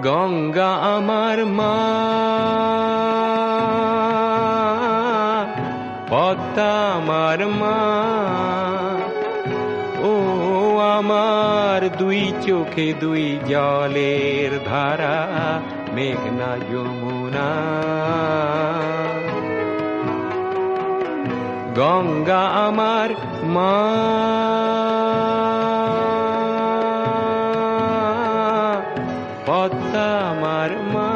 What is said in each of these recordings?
গঙ্গা আমার মা, পদ্মা আমার মা, ও আমার দুই চোখে দুই জলের ধারা, মেঘনা যমুনা। গঙ্গা আমার মা, পদ্মা আমার মা।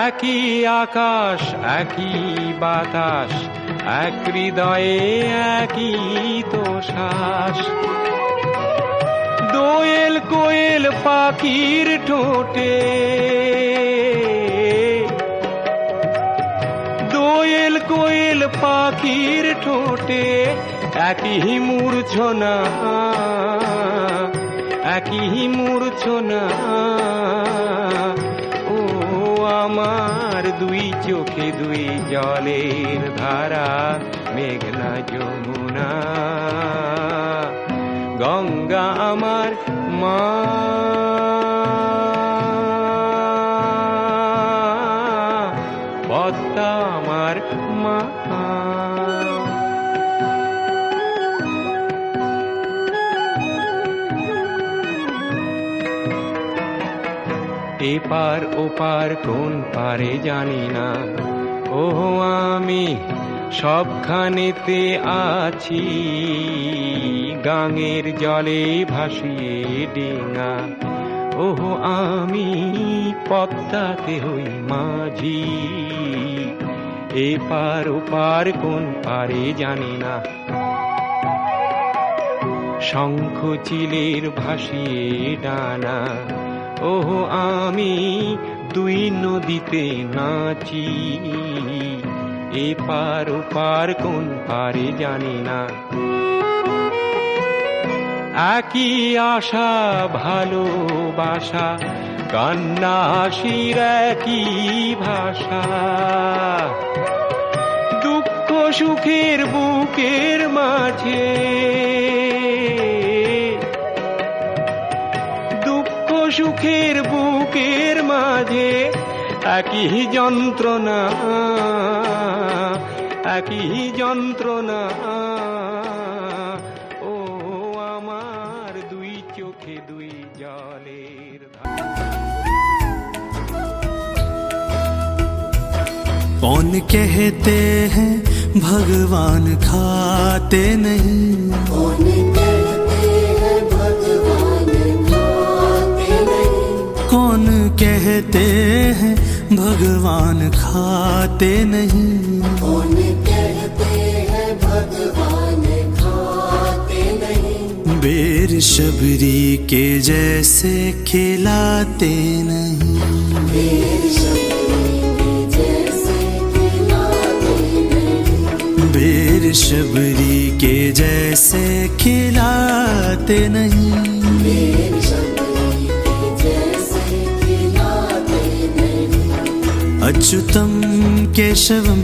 একই আকাশ একই বাতাস, এক হৃদয়ে একই তো শ্বাস। দোয়েল কোয়েল পাখির ঠোঁটে, দোয়েল কোয়েল পাখির ঠোঁটে একই মূর্ছনা, একই মূর্ছনা। ও আমার দুই চোখে দুই জলের ধারা, মেঘনা যমুনা। গঙ্গা আমার মা, পদ্মা আমার মা। এপার ওপার কোন পারে জানি না, ও আমি সবখানেতে আছি। গাঙের জলে ভাসিয়ে ডিঙা, ও আমি পদ্মাতে হই মাঝি। এপার ওপার কোন পারে জানি না, শঙ্খ চিলের ভাসিয়ে ডানা, ও আমি দুই নদীতে নাচি। এপার ওপার কোন পারে জানি না, একই আশা ভালোবাসা, কান্না হাসির একই ভাষা। দুঃখ সুখের বুকের মাঝে, দুঃখ সুখের বুকের মাঝে একই যন্ত্রণা, একই যন্ত্রণা। ও আমার দুই চোখে দুই জলের ধারা। कौन कहते हैं भगवान खाते नहीं, कौन कहते हैं भगवान खाते नहीं, कौन कहते हैं भगवान खाते नहीं। कौन कहते हैं भगवान खाते नहीं, बेर शबरी के जैसे खिलाते नहीं, बेर शबरी के जैसे खिलाते नहीं, बेर शबरी के जैसे खिलाते नहीं। बेर शबरी के जैसे खिलाते नहीं। अच्युतम केशवम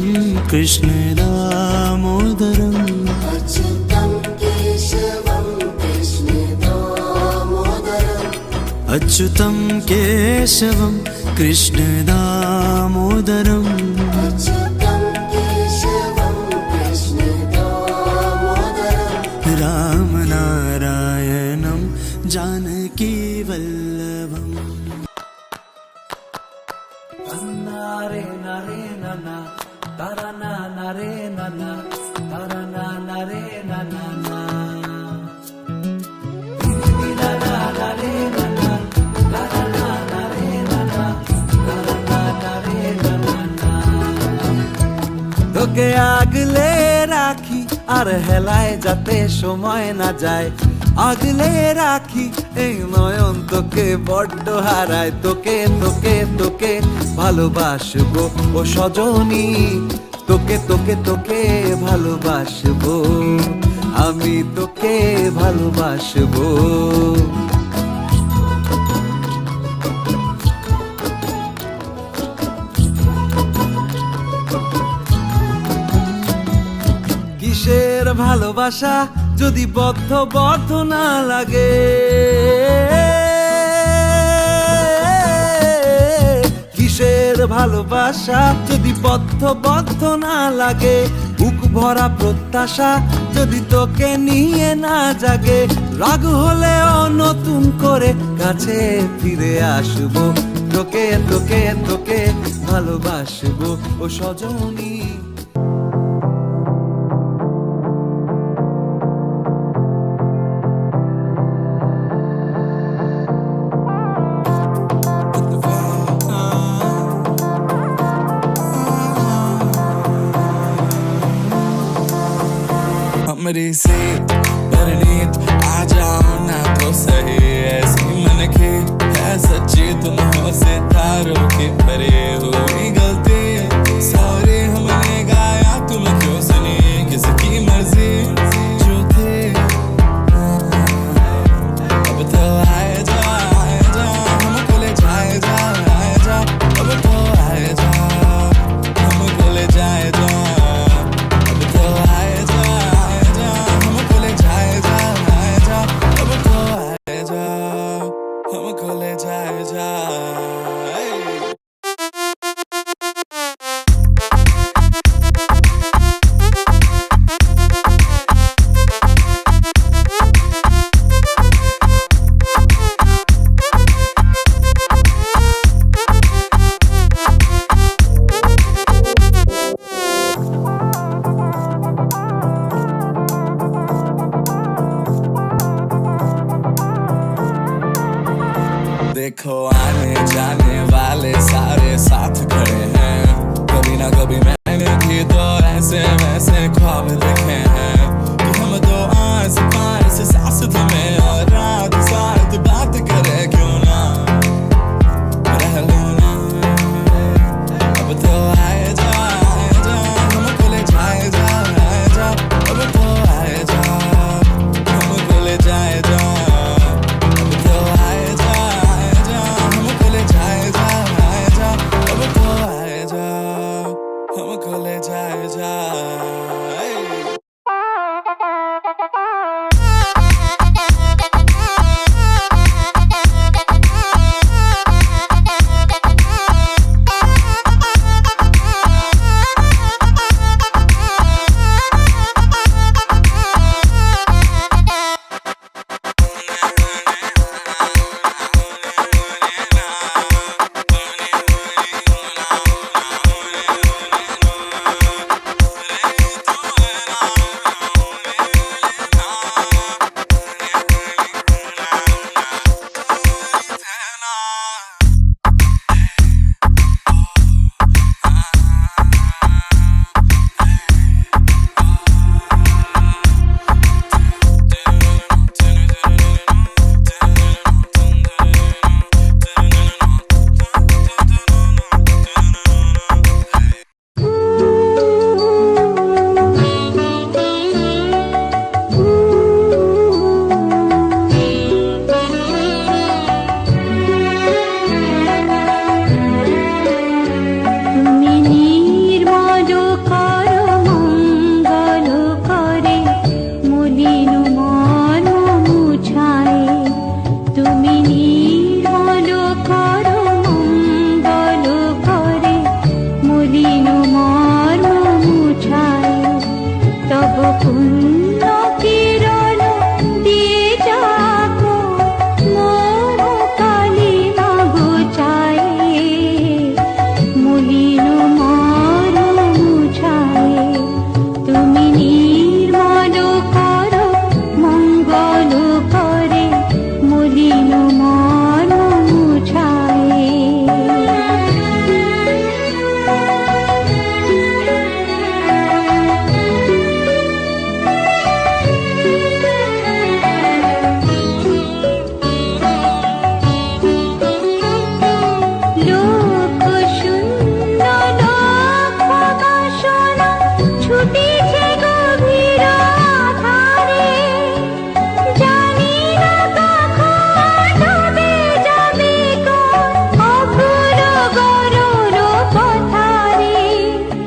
कृष्ण दामोदरम, अच्युतं केशवं कृष्ण दामोदरम्, अच्युतम केशवम कृष्ण दामोदरम। अच्युतं केशवं कृष्ण दामोदरम्, राम नारायणं जानकी वल्लभम। नारे नारे नना तारा ना नारे नना तारा ना नारे नना ना नारे नना तारा ना नारे नना तारा ना नारे नना ना। তোকে আগলে রাখি আর হেলায় যাতে সময় না যায়, আগলে রাখি এই নয়ন তোকে বড্ড হারায়। তোকে তোকে তোকে ভালোবাসবো ও সজনী, তোকে তোকে তোকে ভালোবাসবো আমি, তোকে ভালোবাসবো। ভালোবাসা যদি বদ্ধ না লাগে, কিসের ভালোবাসা যদি বদ্ধ না লাগে, বুক ভরা প্রত্যাশা যদি তোকে নিয়ে না জাগে, রাগ হলেও নতুন করে কাছে ফিরে আসবো, তোকে তোকে তোকে ভালোবাসবো ও সজনী। हमरी से परनीत आ जाओ ना तो सही, ऐसी मन की है सच्ची तुम हो सितारों की परे हुई गलती, सॉरी हमने गाया तुम क्यों सुनी, किसकी मर्जी जो थी, अब तो आए जा हमको ले जाए जा, अब तो आए जा हमको ले जाए जा, अब तो आए जा हमको ले जाए जा, अब तो आए जा हमको ले जाए जा। देखो आने जाने वाले सारे साथ खड़े हैं, कभी ना कभी मैंने भी तो ऐसे वैसे ख्वाब देखे हैं, कि हम दो आस पास सास थमें और रात साथ बात करे, क्यों ना रह लो ना, अब तो आए जा हमको ले जाए जा, अब तो आए जा हमको ले जाए जा, अब तो आए जा हमको ले जाए जा, अब तो आए जा हमको ले जाए जा।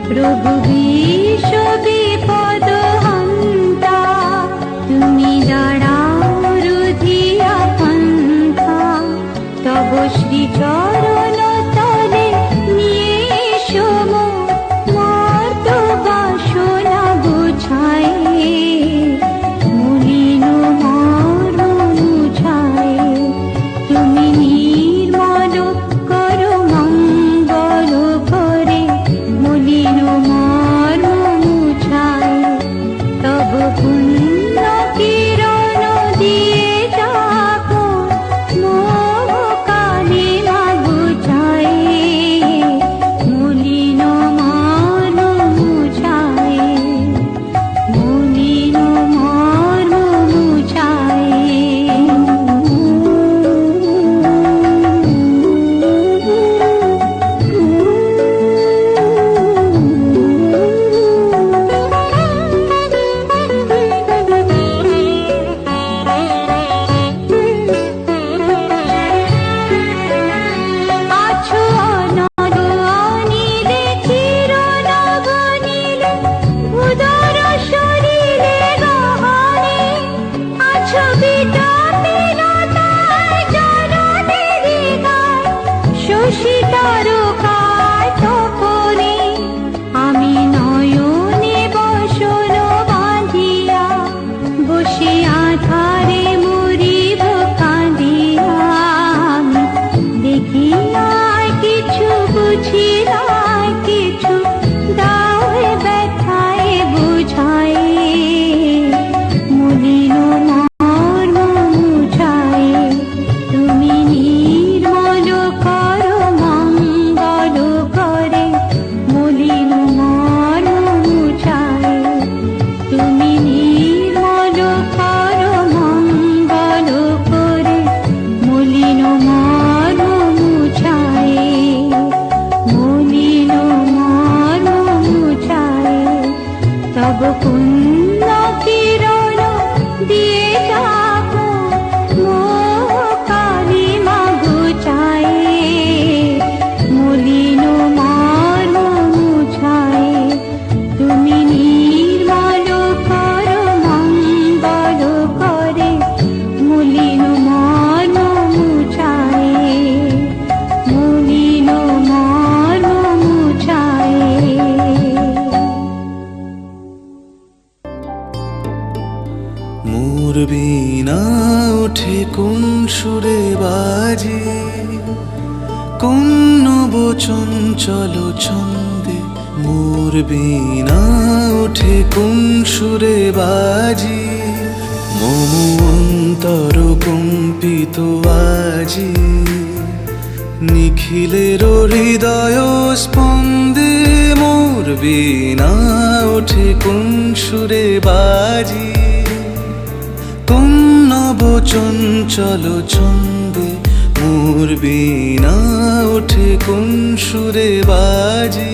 প্রভু বিশ্ব বিপদ হন্ত পুণ্য কিরণ দিয়ে যাবো মো কালী মা গুচায়ে মলিন মর্ম মুছায়ে তুমি নির্মল কর মঙ্গল করে মলিন মর্ম মুছায়ে মলিন মর্ম মুছায়ে। মোর বীণা ওঠে কোন সুরে বাজে, কোন নবচন চলো ছন্দে। মোর বীণা ওঠে কোন সুরে বাজে, মম অন্তর কম্পিত আজি। নিখিলের হৃদয় স্পন্দে মোর বীণা ওঠে কোন সুরে বাজি। কোন নবচঞ্চল ছন্দে মোর বীণা ওঠে কোন সুরে বাজি।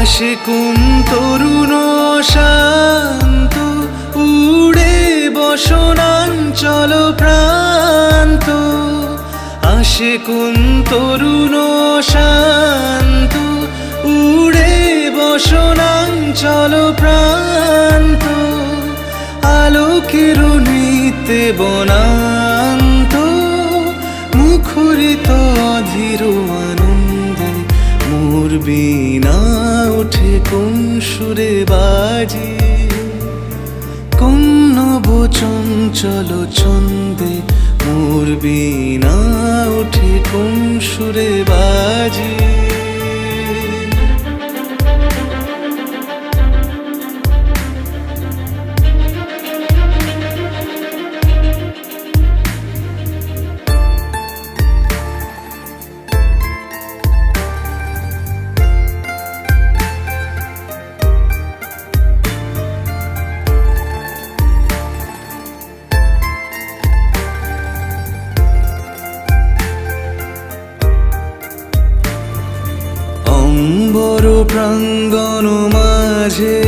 আসে কোন তরুণ শান্ত উড়ে বসনাঞ্চল প্রান্ত। আসে কোন তরুণ শান্ত উড়ে বসনাঞ্চল প্রান্ত। আলোকের নৃত্যে বনান্ত মুখরিত অধীর আনন্দে মোর বীণা ওঠে কোন সুরে বাজি। কোন নবচঞ্চল ছন্দে মোর বীণা ওঠে কোন সুরে বাজি। অম্বর প্রাঙ্গণ মাঝে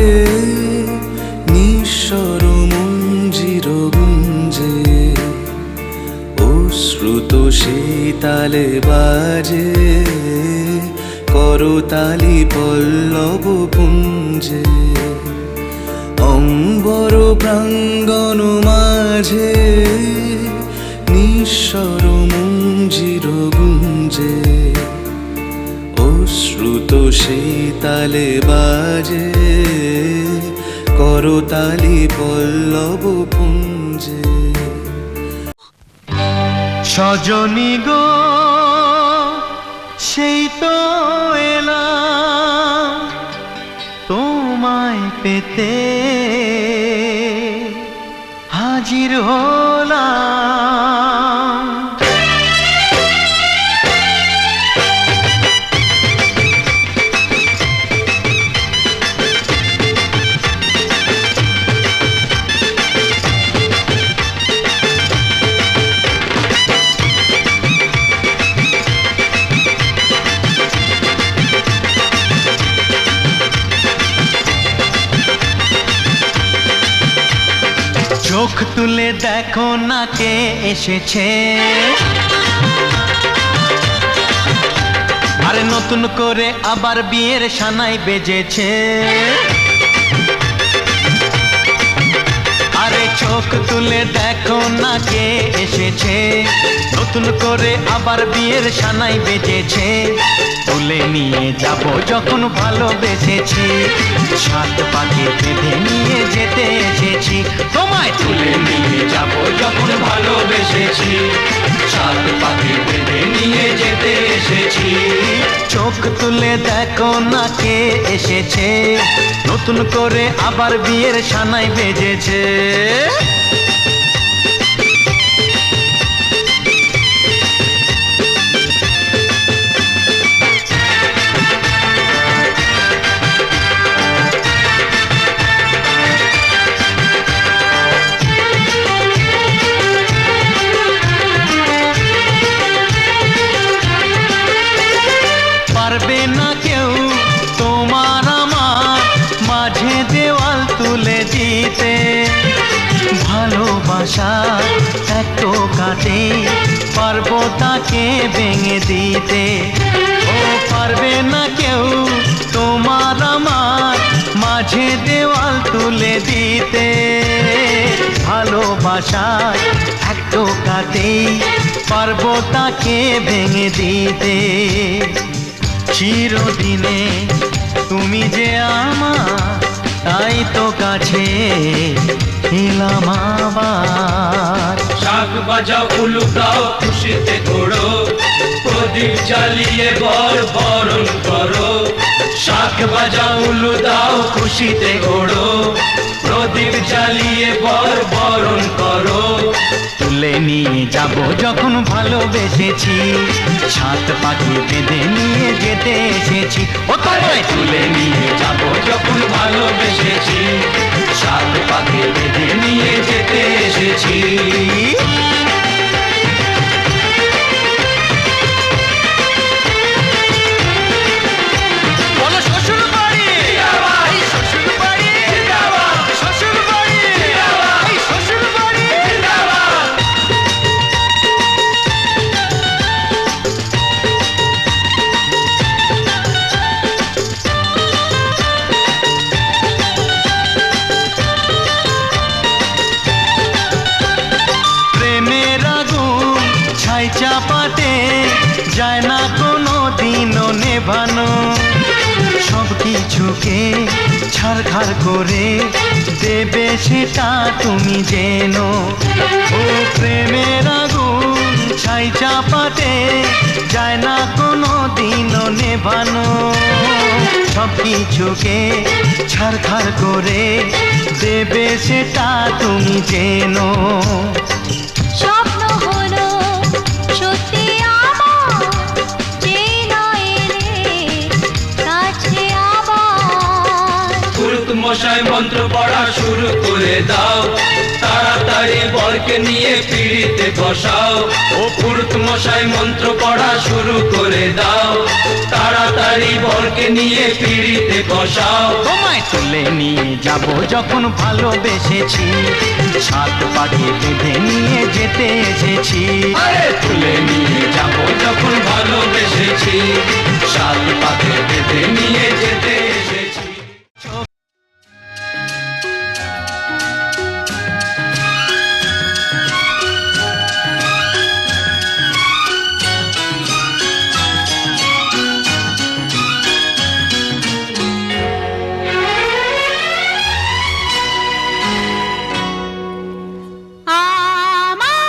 নিঃস্বর মঞ্জির গুঞ্জে। অশ্রুত শীতালে বাজে করতালি পল্লব পুঞ্জে। অম্বর প্রাঙ্গণ মাঝে নিঃস্বর মঞ্জির গুঞ্জে। অশ্রুত শীতালে বাজে করতালি পল্লব পুঞ্জে। সজনী গো সেই তো এলাম তোমায় পেতে, হাজির হলাম। চোখ তুলে দেখো না কে এসেছে, আরে নতুন করে আবার বিয়ের সানাই বেজেছে। আরে চোখ তুলে দেখো না কে এসেছে, নতুন করে আবার বিয়ের সানাই বেজেছে। তুলে নিয়ে যাব যখন ভালোবেসেছি, সাত পাকে বেঁধে নিয়ে যেতে এসেছি। তোমায় তুলে নিয়ে যাব যখন ভালোবেসেছি, সাত পাকে বেঁধে নিয়ে যেতে এসেছি। চোখ তুলে দেখো না কে এসেছে, নতুন করে আবার বিয়ের সানাই বেজেছে। ভালোবাসা এত কাটে, পারবো তাকে ভেঙে দিতে। ও পারবে না কেউ তোমার আমার মাঝে দেওয়াল তুলে দিতে। ভালোবাসা এত কাটে, পারবো তাকে ভেঙে দিতে। চিরদিনে তুমি যে আমার, তাই তো কাছে এলাম আবার। শাক বাজাও উলু দাও খুশিতে ঘোড়ো, প্রদীপ জ্বালিয়ে বর বরণ করো। শাক বাজাও উলু দাও খুশিতে ঘোড়ো, প্রদীপ জ্বালিয়ে বর বরণ করো। তুলে নিয়ে যাব যখন ভালোবেসেছি, সাত পাখি বেঁধে নিয়ে যেতে এসেছি। ও তোমায় তুলে নিয়ে যাব যখন ভালোবেসেছি, সাত পাখি বেঁধে নিয়ে যেতে এসেছি। বলো শ্বশুর বাড়ি, এই শ্বশুর বাড়ি, শ্বশুর বাড়ি, এই শ্বশুর বাড়ি। প্রেমের আগুন ছাই চাপাতে যায় না কোনো দিনও নেভানো। সব কিছুকে ছারখার করে দেবে সেটা তুমি জেনো। ও প্রেমের আগুন ছাই চাপাতে যায় না কোনো দিনও নেভানো। সব কিছুকে ছারখার করে দেবে সেটা তুমি জেনো। স্বপ্ন হলো সত্যি আমার, যে না এলে কাছে আবার। পুরুত মশাই মন্ত্র পড়া শুরু করে দাও, তাড়াতাড়ি বরকে নিয়ে পিড়িতে বসাও। ও পুরুত মশাই মন্ত্র পড়া শুরু করে দাও, তাড়াতাড়ি বরকে নিয়ে পিড়িতে বসাও। তোমায় তুলে নিয়ে যাব যখন ভালোবেসেছি, সাত পাখি বেঁধে নিয়ে যেতে এসেছি। আরে তুলে নিয়ে যাব যখন ভালোবেসেছি, সাত পাখি বেঁধে নিয়ে যেতে এসেছি। আমার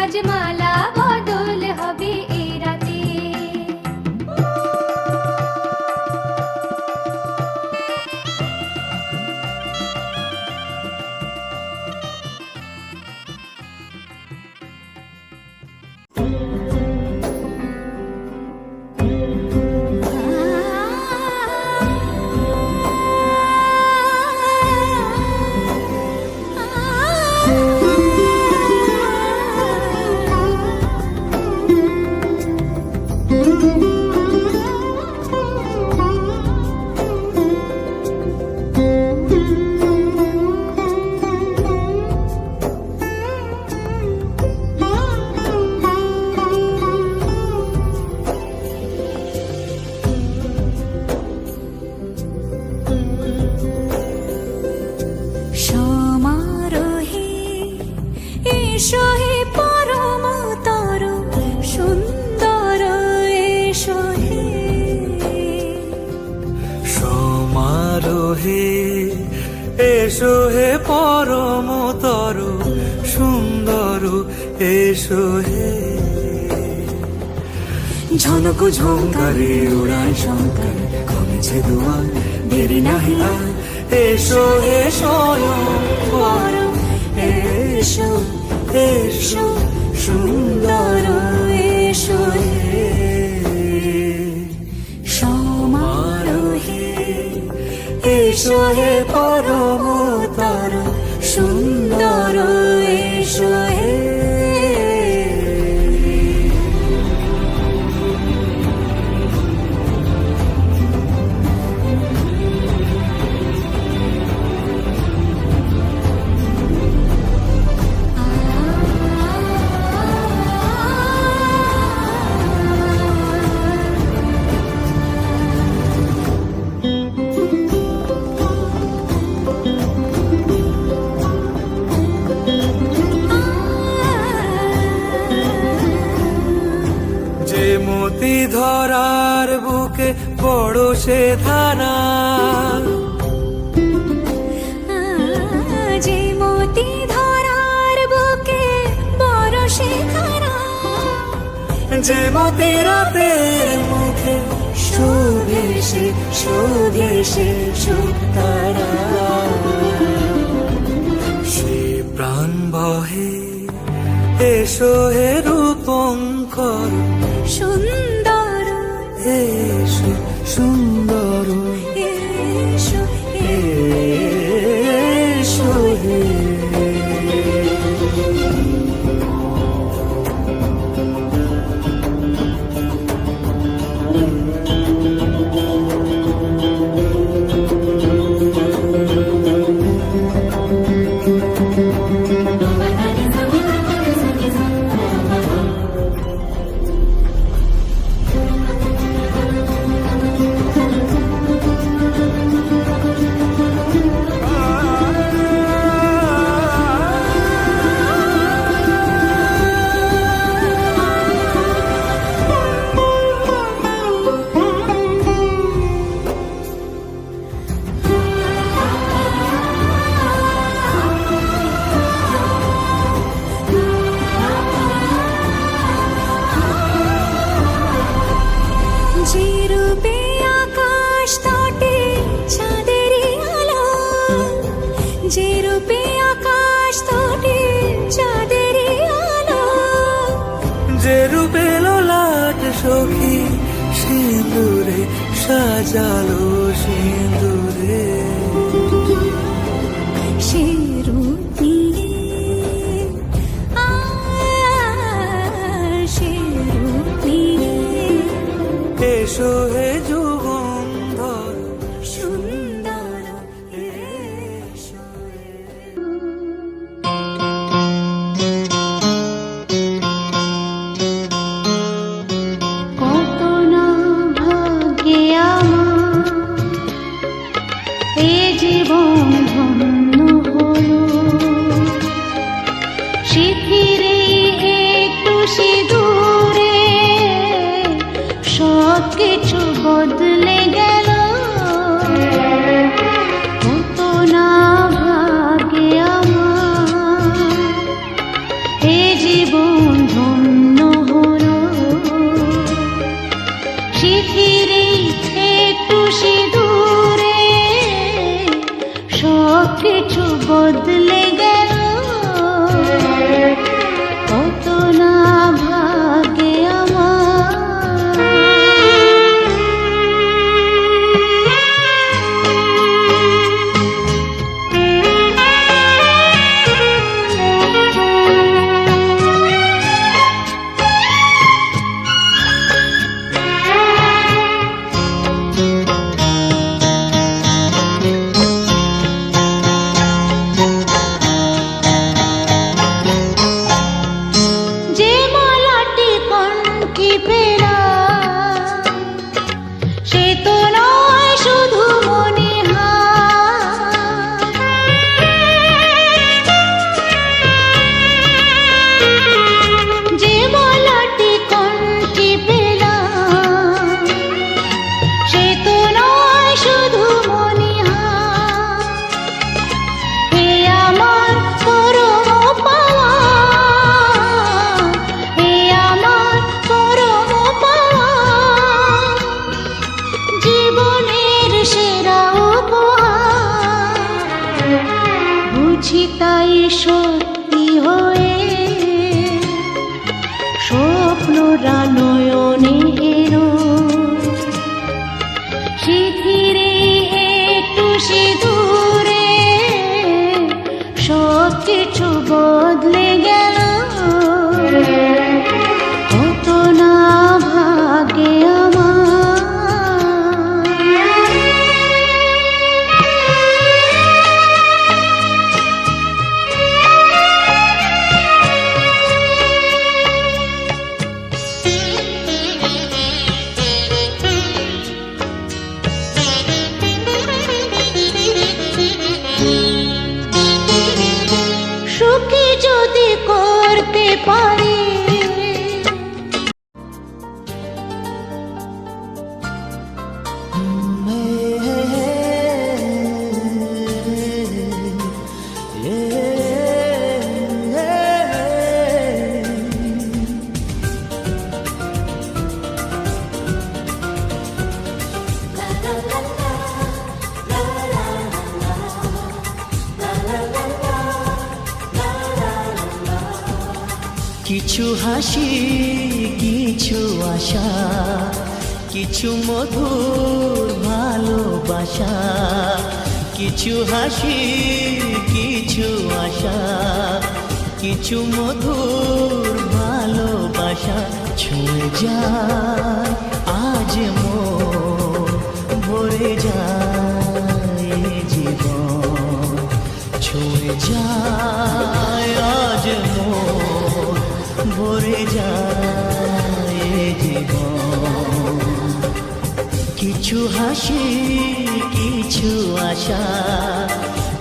আজ মালা বদল হবে এ রাতে। সমারোহে এসো হে পরমতর সুন্দর এসো হে। সমারোহে এসো হে পরমতর সুন্দর এসো হে। ঝনক ঝঙ্কারে উড়ায় শঙ্কর কমেছে দুয়ার দেরি নাহি আর। এসো হে স্বয়ংবর এসো এসো সুন্দর এসো হে। সমারোহে এসো হে পরমতর সুন্দর এসো হে। যে মতি ধরার বুকে বড় সে ধারা। যে মতি ধরার বুকে বড় সে ধারা। যে মতি রাতের মুখে শোভে সে শোভে সে সুতারা। সে প্রাণ বহে এসো হে রূপঙ্কর সুন্দর এসো সুন্দর এসো এসো হে। যে রূপে আকাশ তটে চাঁদেরই আলো। যে রূপে আকাশ তটে চাঁদেরই আলো। যে রূপে ললাট সখী সিঁদুরে সাজালো সিঁদুরে। সে রূপ নিয়ে সে রূপ নিয়ে এসো হে যুগন্ধর সুন্দর এসো হে। কত না ভাগ্যে আমার এ জীবন ধন্য হলো। শিথিরে একটু সিঁদুরে সব কিছু বদলে গেল। কত না ভাগ্যে আমার এ জীবন পেলাম সে তো নয় শুধু মনে যে বলাটি কণ্ঠে পেলাম সে তো নয় শুধু মনে এ আমার পরম পাওয়া এ আমার পরম পাওয়া জীবনের সেরা উপহার বুঝি তাই সত্যি হয়ে স্বপ্নরা নয়নে এলো ধীরে একটু সে দূরে সব কিছু বদলে গেল কত না ভাগে সুখী যদি করতে পারি কিছু হাসি কিছু আশা কিছু মধুর ভালোবাসা কিছু হাসি কিছু আশা কিছু মধুর ভালোবাসা ছুঁয়ে যায় আজ মন ভরে যায় জীবন ছুঁয়ে যায় আজ মন ভরে যায় জীবন কিছু হাসি কিছু আশা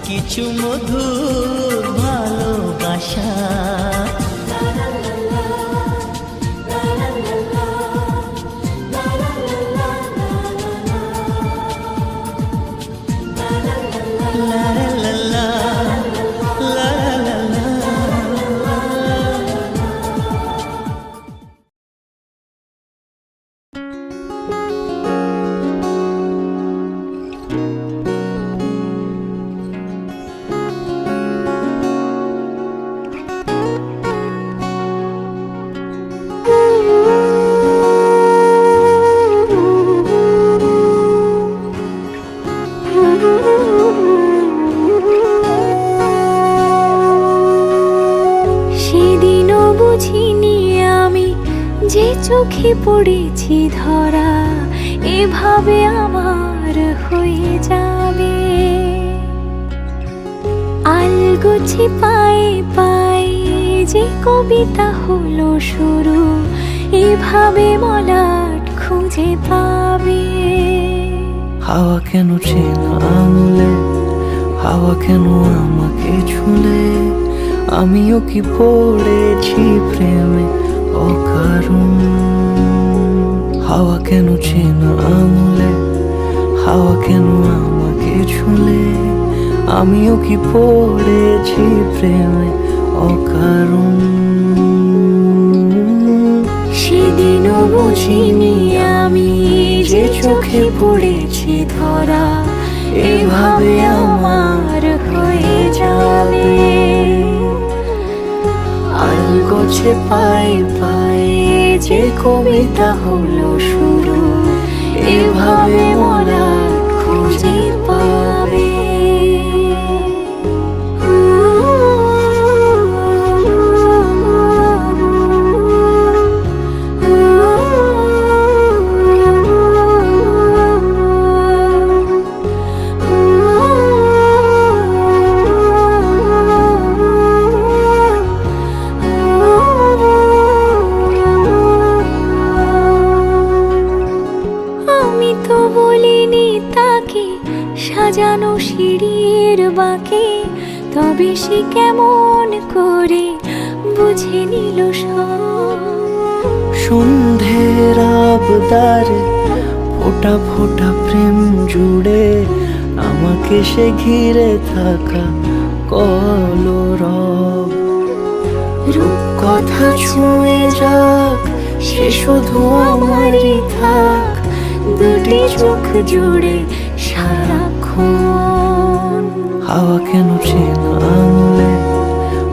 কিছু মধুর ভালোবাসা সেদিনও বুঝিনি আমি যে চোখে পড়েছি ধরা এভাবে আমার হয়ে যাবে আলগোছে পায়ে পায়ে যে কবিতা হলো শুরু এভাবে মলাট খুঁজে পাবে হাওয়া কেন চেনা আঙুলে হাওয়া কেন আমাকে ছুলে আমিও কি পড়েছি প্রেমে অকারণ হাওয়া কেন চেনা আঙুলে হাওয়া কেন আমাকে ছুলে আমিও কি পড়েছি প্রেমে অকারণ সেদিনও বুঝিনি আমি যে চোখে পড়েছি ধরা এভাবে আমার হয়ে যাবে আলগোছে পায়ে পায়ে যে কবিতা হলো শুরু এভাবে মোরা খুঁজে পাবে তবে সে কেমন করে বুঝে নিল সব। সন্ধ্যের আবদারে ফোটা ফোটা প্রেম জুড়ে আমাকে সে ঘিরে থাকা কলরব। রূপ কথা ছুঁয়ে যাক সে শুধু আমারই থাক, দুটি চোখ জুড়ে সারাক্ষণ। হাওয়া কেন চেনা আঙুলে,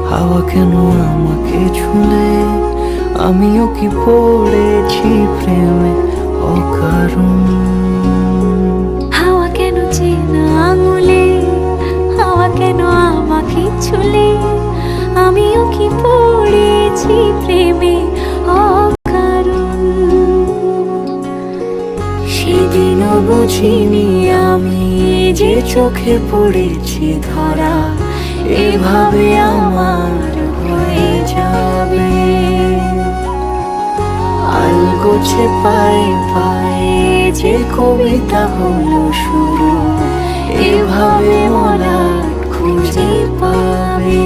হাওয়া কেন আমাকে ছুলে, আমিও কি পড়েছি প্রেমে অকারণ। হাওয়া কেন চেনা আঙুলে, হাওয়া কেন আমাকে ছুলে, আমিও কি পড়েছি প্রেমে অকারণ। সেদিনও বুঝিনি আমি যে চোখে পড়েছি ধরা, এভাবে আমার হয়ে যাবে। আলগোছে পায়ে পায়ে যে কবিতা হলো শুরু, এভাবে মলাট খুঁজে পাবে।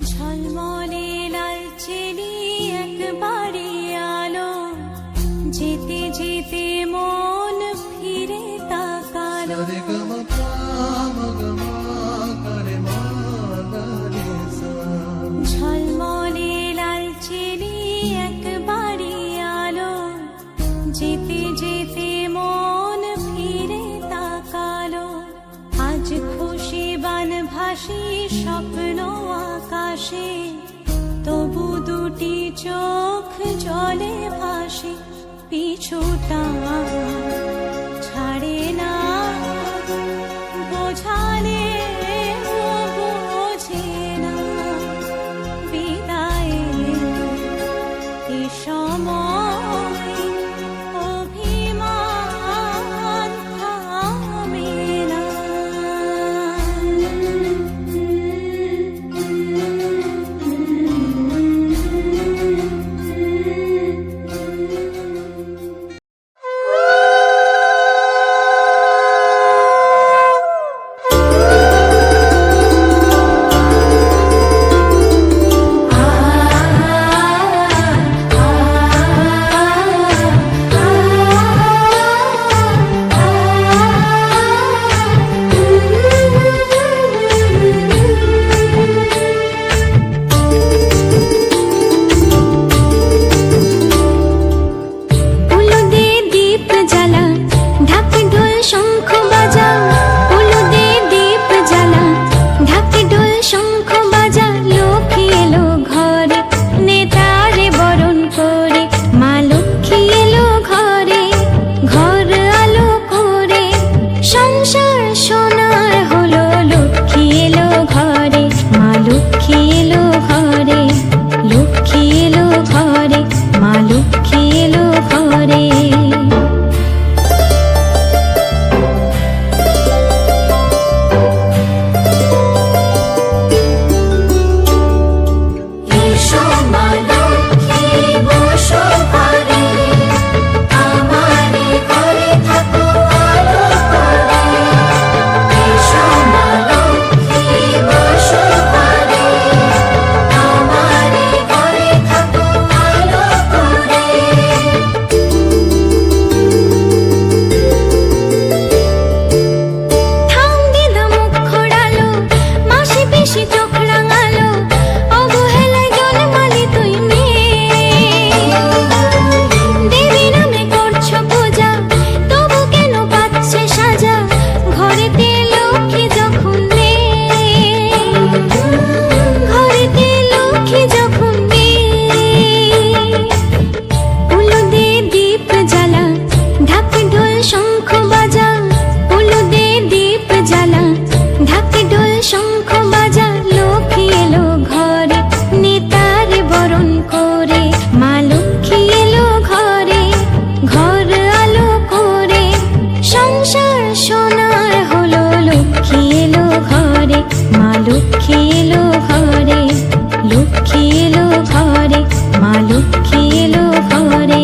ঝলমলে লালচেলি একবারে আলো, যেতে যেতে মন ফিরে তাকালো। ঝলমলে লালচেলি একবারে আলো, যেতে যেতে মন ফিরে তাকালো। আজ খুশি বান ভাসি স্বপ্ন আকাশে, তবু দুটি চোখ জলে ভাসে। পিছুটা ছাড়ে না, বোঝালে বোঝে না। বিদায়ের এ সময় অভিমান থামে না। এলো ঘরে, মা লক্ষ্মী এলো ঘরে।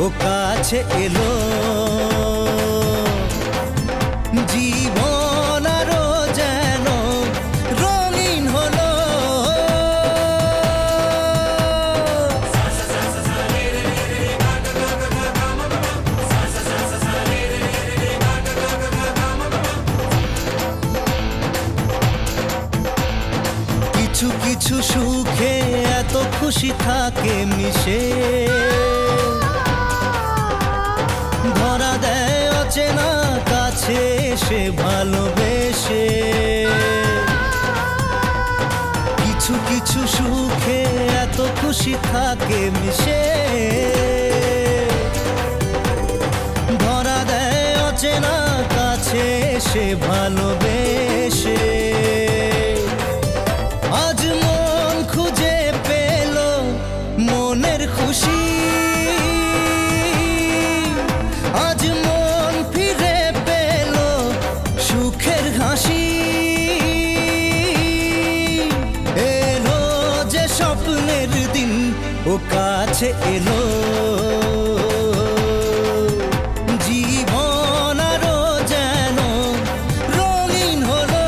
ও কাছে এলো জীবন আরো যেন রঙিন হলো কিছু কিছু সুখে এত খুশি থাকে মিশে ধরা দেয় অচেনা কাছে এসে ভালোবেসে কিছু কিছু সুখে এত খুশি থাকে মিশে ধরা দেয় অচেনা কাছে এসে ভালোবেসে আজ মন খুঁজে পেল মনের খুশি আজ মন ফিরে পেল সুখের হাসি এলো যে স্বপ্নের দিন ও কাছে এলো জীবন আরো যেন রঙিন হলো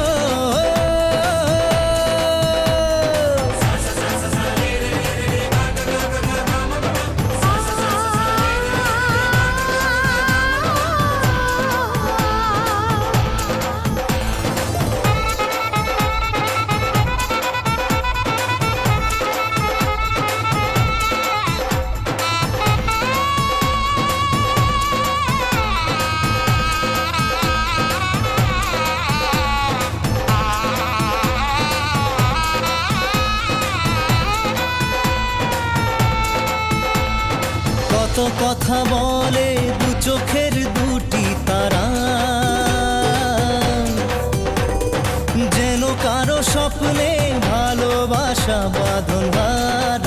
কত কথা বলে দু চোখের দুটি তারা যেন কারো স্বপ্নে ভালোবাসা বাঁধন হারা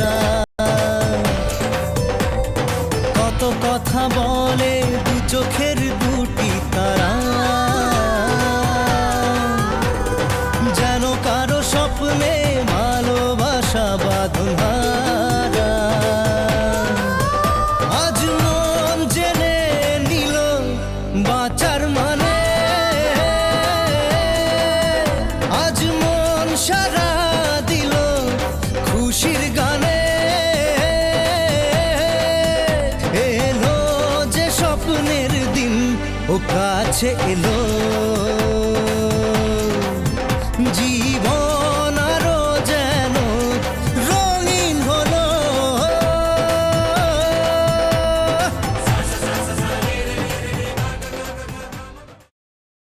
ও কাছে এলো